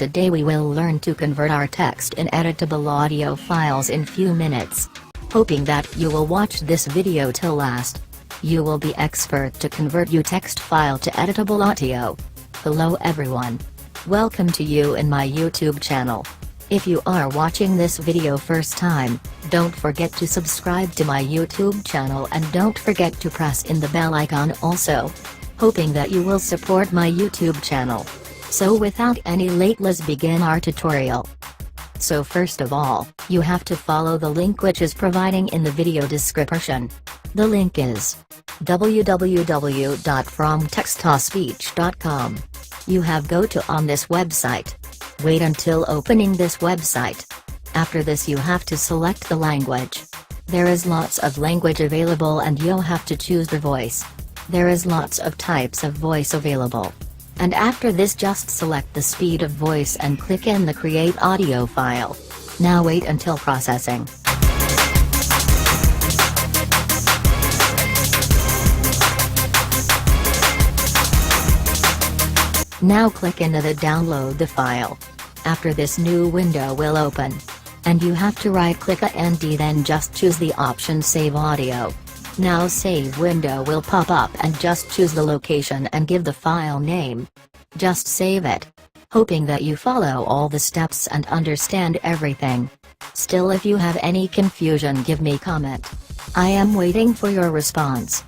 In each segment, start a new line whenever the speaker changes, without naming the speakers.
today we will learn to convert our text in editable audio files in few minutes. Hoping that you will watch this video till last. You will be expert to convert your text file to editable audio. Hello everyone. Welcome to you in my YouTube channel. If you are watching this video first time, don't forget to subscribe to my YouTube channel and don't forget to press in the bell icon also. Hoping that you will support my YouTube channel. So without any late, let's begin our tutorial. So first of all, you have to follow the link which is providing in the video description. The link is www.fromtextospeech.com. You have go to on this website. Wait until opening this website. After this you have to select the language. There is lots of language available and you'll have to choose the voice. There is lots of types of voice available. And after this just select the speed of voice and click in the create audio file. Now wait until processing. Now click into the download the file. After this new window will open. And you have to right click and then just choose the option save audio. Now save window will pop up and just choose the location and give the file name. Just save it. Hoping that you follow all the steps and understand everything. Still, if you have any confusion, give me comment. I am waiting for your response.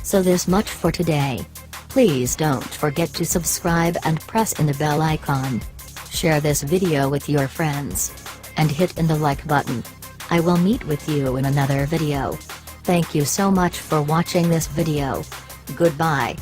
So this much for today. Please don't forget to subscribe and press in the bell icon. Share this video with your friends. And hit in the like button. I will meet with you in another video. Thank you so much for watching this video. Goodbye.